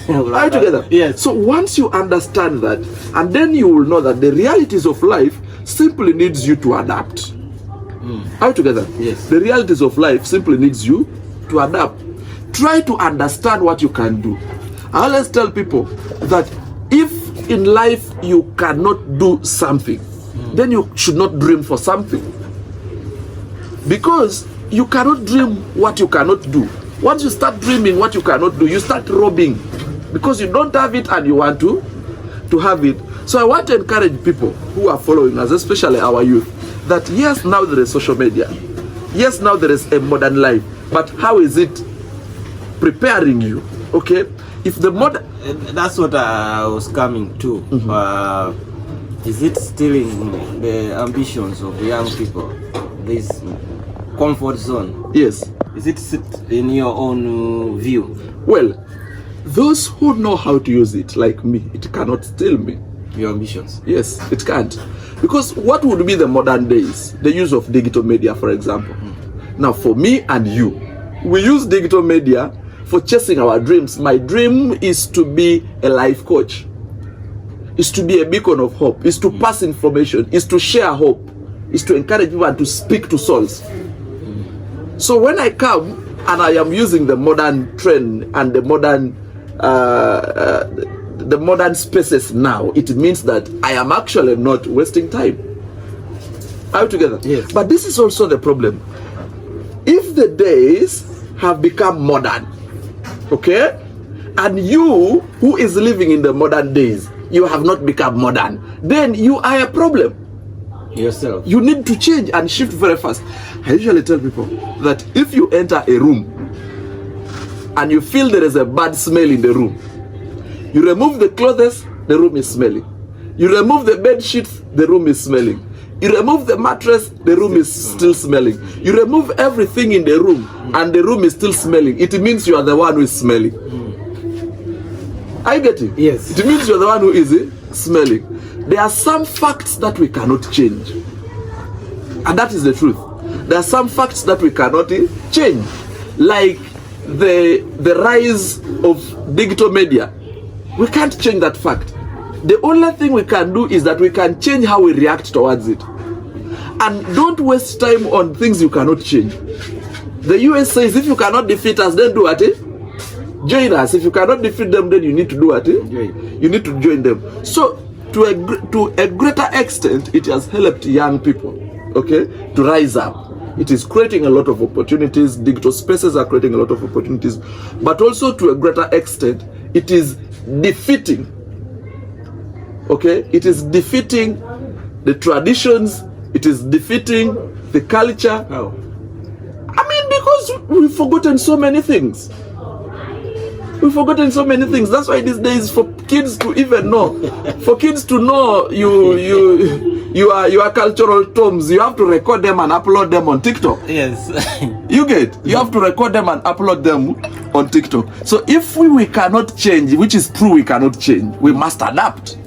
Are you together? Yes. So once you understand that, and then you will know that the realities of life simply needs you to adapt. Are you together? Yes. The realities of life simply needs you to adapt. Try to understand what you can do. I always tell people that if in life you cannot do something, then you should not dream for something. Because you cannot dream what you cannot do. Once you start dreaming what you cannot do, you start robbing. Because you don't have it and you want to have it. So I want to encourage people who are following us, especially our youth, that yes, now there is social media. Yes, now there is a modern life. But how is it preparing you? Okay? If the modern... That's what I was coming to. Is it stealing the ambitions of young people? This comfort zone? Yes. Is it in your own view? Well, those who know how to use it, like me, it cannot steal me. Your ambitions? Yes, it can't. Because what would be the modern days? The use of digital media, for example. Now, for me and you, we use digital media for chasing our dreams. My dream is to be a life coach. Is to be a beacon of hope. Is to pass information. Is to share hope. Is to encourage people and to speak to souls. So when I come and I am using the modern trend and the modern spaces now, it means that I am actually not wasting time. Are we together? Yes. But this is also the problem. If the days have become modern, okay, and you who is living in the modern days, you have not become modern, then you are a problem. Yourself. You need to change and shift very fast. I usually tell people that if you enter a room and you feel there is a bad smell in the room, you remove the clothes, the room is smelling. You remove the bed sheets, the room is smelling. You remove the mattress, the room is still smelling. You remove everything in the room and the room is still smelling. It means you are the one who is smelling. I get it? Yes. It means you are the one who is smelling. There are some facts that we cannot change. And that is the truth. There are some facts that we cannot change. Like the rise of digital media. We can't change that fact. The only thing we can do is that we can change how we react towards it. And don't waste time on things you cannot change. The US says if you cannot defeat us, then do what? Join us. If you cannot defeat them, then you need to do what? You need to join them. So to a greater extent, it has helped young people, okay, to rise up. It is creating a lot of opportunities. Digital spaces are creating a lot of opportunities. But also to a greater extent, it is defeating, okay, it is defeating the traditions, it is defeating the culture. How? I mean, because we've forgotten so many things. We've forgotten so many things. That's why these days, for kids to even know, for kids to know your cultural terms, you have to record them and upload them on TikTok. Yes. You get? You have to record them and upload them on TikTok. So if we cannot change, which is true, we cannot change, we must adapt.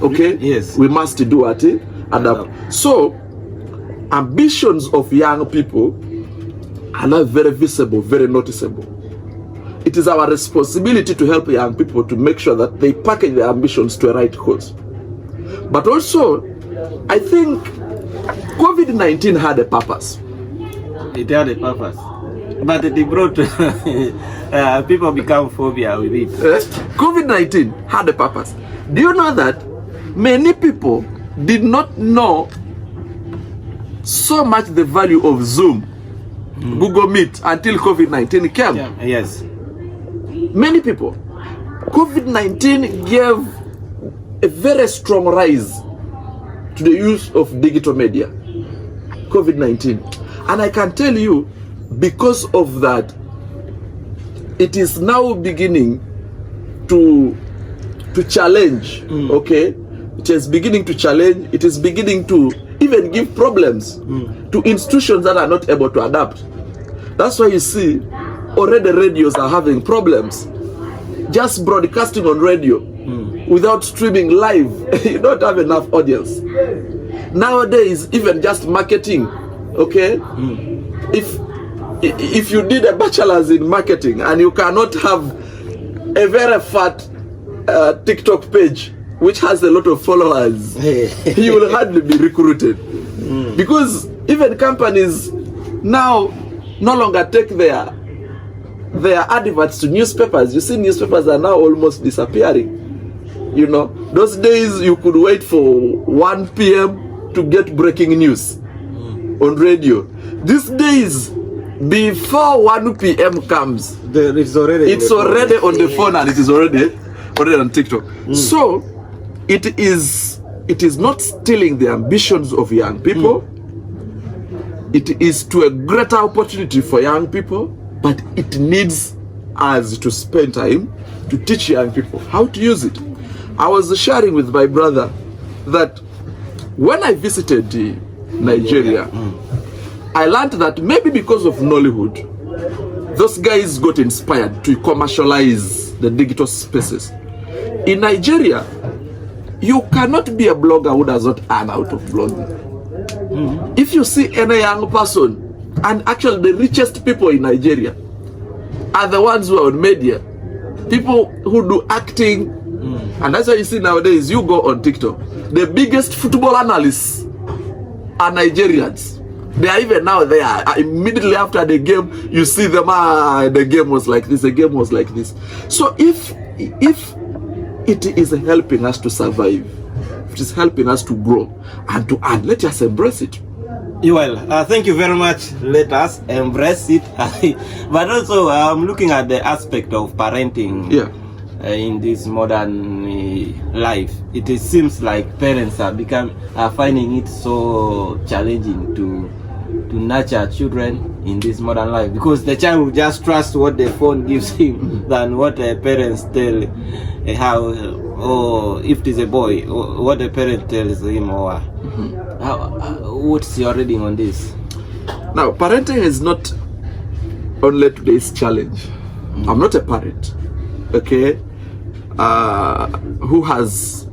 Okay? Yes. We must do what? Adapt. So, ambitions of young people are not very visible, very noticeable. It is our responsibility to help young people to make sure that they package their ambitions to a right cause. But also, I think COVID-19 had a purpose. It had a purpose. But it brought people become phobia with it. COVID-19 had a purpose. Do you know that many people did not know so much the value of Zoom, Google Meet, until COVID-19 came? Yeah. Yes. Many people. COVID-19 gave a very strong rise to the use of digital media. COVID-19. And I can tell you, because of that, it is now beginning to challenge, okay? It is beginning to challenge, it is beginning to even give problems to institutions that are not able to adapt. That's why you see, already radios are having problems. Just broadcasting on radio without streaming live, you don't have enough audience. Nowadays, even just marketing, okay? If you did a bachelor's in marketing and you cannot have a very fat TikTok page which has a lot of followers, you will hardly be recruited. Because even companies now no longer take their adverts to newspapers. You see, newspapers are now almost disappearing. You know, those days you could wait for 1 p.m. to get breaking news on radio. These days, before 1 p.m. comes, it's already on the phone, and it is already on TikTok. So it is not stealing the ambitions of young people. It is to a greater opportunity for young people, but it needs us to spend time to teach young people how to use it. I was sharing with my brother that when I visited Nigeria, I learned that maybe because of Nollywood, those guys got inspired to commercialize the digital spaces. In Nigeria, you cannot be a blogger who does not earn out of blogging. If you see any young person, and actually the richest people in Nigeria are the ones who are on media, people who do acting, and that's why you see nowadays, you go on TikTok, the biggest football analysts are Nigerians. They are even now there. Immediately after the game, you see them, the game was like this, the game was like this. So if it is helping us to survive, it is helping us to grow and to earn, let us embrace it. Well, thank you very much. Let us embrace it. But also, I'm looking at the aspect of parenting. Yeah. In this modern life, it seems like parents are finding it so challenging to nurture children in this modern life, because the child will just trust what the phone gives him than what the parents tell or if it is a boy, what the parent tells him, or what's your reading on this? Now, parenting is not only today's challenge. I'm not a parent, okay, who has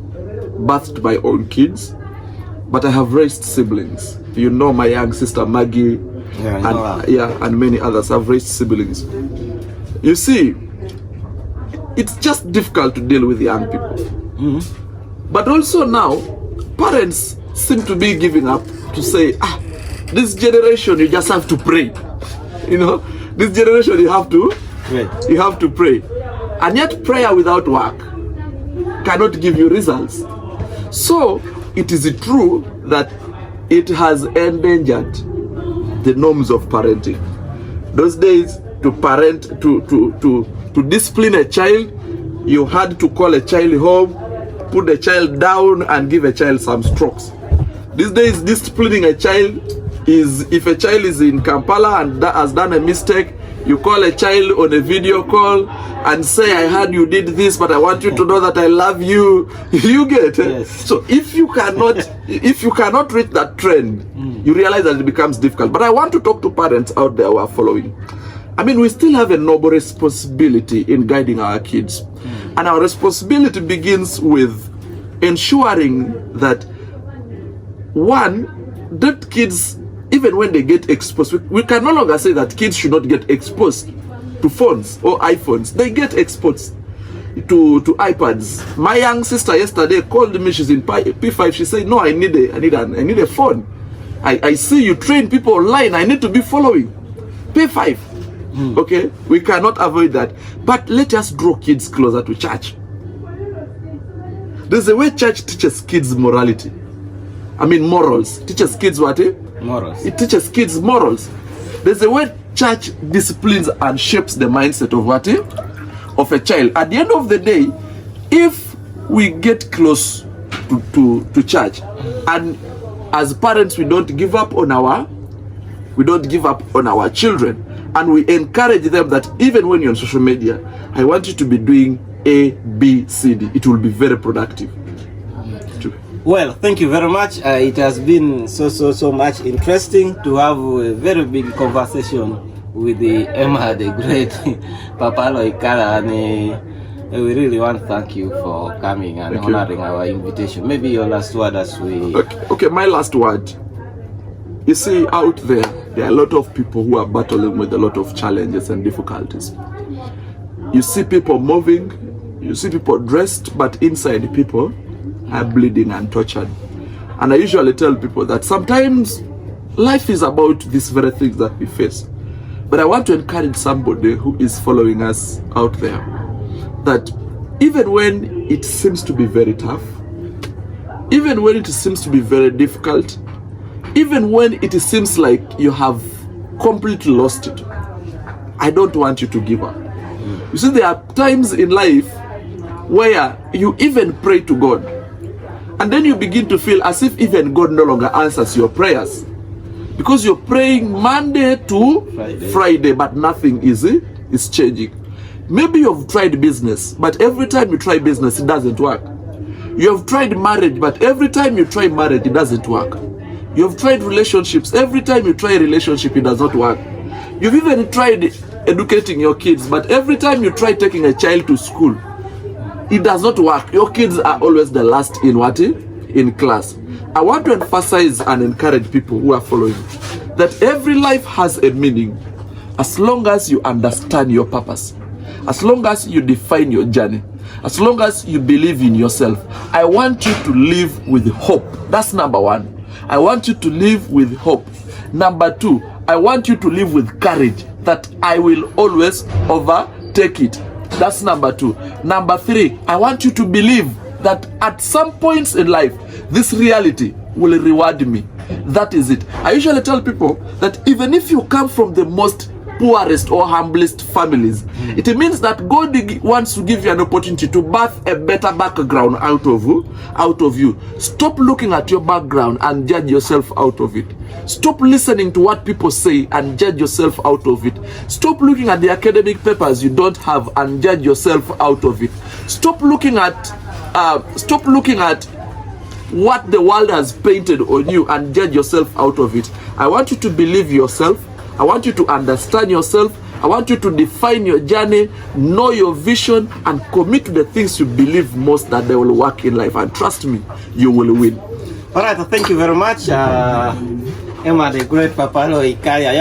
birthed my own kids, but I have raised siblings. You know, my young sister Maggie, and many others have raised siblings. You see, it's just difficult to deal with young people. But also now, parents seem to be giving up to say, this generation you just have to pray. You know, this generation you have to pray. And yet prayer without work cannot give you results. So it is true that it has endangered the norms of parenting. Those days, to parent, to discipline a child, you had to call a child home, put the child down, and give a child some strokes. These days, disciplining a child is, if a child is in Kampala and has done a mistake, you call a child on a video call and say, I heard you did this, but I want you to know that I love you. You get it? Yes. So if you cannot reach that trend, you realize that it becomes difficult. But I want to talk to parents out there who are following. I mean, we still have a noble responsibility in guiding our kids. And our responsibility begins with ensuring that, one, that kids, even when they get exposed, we can no longer say that kids should not get exposed to phones or iPhones. They get exposed to iPads. My young sister yesterday called me. She's in P5. She said, "No, I need a phone. I see you train people online. I need to be following." P5. Okay, we cannot avoid that. But let us draw kids closer to church. There's a way church teaches kids morality. I mean morals. Teaches kids what? Morals. It teaches kids morals. There's a way church disciplines and shapes the mindset of what? Of a child. At the end of the day, if we get close to church, and as parents we don't give up on our children, and we encourage them that even when you're on social media, I want you to be doing A, B, C, D. It will be very productive. Well, thank you very much. It has been so much interesting to have a very big conversation with the Emma, the great Papa Loikala, and we really want to thank you for coming and honoring our invitation. Maybe your last word as we... Okay, my last word. You see, out there are a lot of people who are battling with a lot of challenges and difficulties. You see people moving, you see people dressed, but inside people are bleeding and tortured. And I usually tell people that sometimes life is about these very things that we face. But I want to encourage somebody who is following us out there that even when it seems to be very tough, even when it seems to be very difficult, even when it seems like you have completely lost it, I don't want you to give up. You see, there are times in life where you even pray to God, and then you begin to feel as if even God no longer answers your prayers, because you're praying Monday to Friday, but nothing is changing. Maybe you've tried business, but every time you try business, it doesn't work. You have tried marriage, but every time you try marriage, it doesn't work. You have tried relationships. Every time you try a relationship, it does not work. You've even tried educating your kids, but every time you try taking a child to school, it does not work. Your kids are always the last in what? In class. I want to emphasize and encourage people who are following that every life has a meaning as long as you understand your purpose, as long as you define your journey, as long as you believe in yourself. I want you to live with hope. That's number one. I want you to live with hope. Number two, I want you to live with courage that I will always overtake it. That's number two. Number three, I want you to believe that at some points in life, this reality will reward me. That is it. I usually tell people that even if you come from the most poorest or humblest families, it means that God wants to give you an opportunity to birth a better background out of you. Stop looking at your background and judge yourself out of it. Stop listening to what people say and judge yourself out of it. Stop looking at the academic papers you don't have and judge yourself out of it. Stop looking at what the world has painted on you and judge yourself out of it. I want you to believe yourself. I want you to understand yourself. I want you to define your journey, know your vision, and commit to the things you believe most that they will work in life. And trust me, you will win. All right, thank you very much. Emma, the great Papalo Ikaya.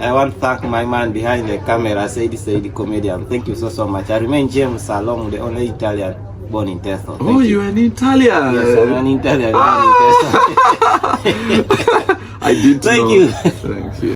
I want to thank my man behind the camera, Saidi the comedian. Thank you so much. I remain James Salong, the only Italian born in Testo. Oh, you're an Italian. Yes, I'm an Italian. I didn't know. Thank you. Thank you.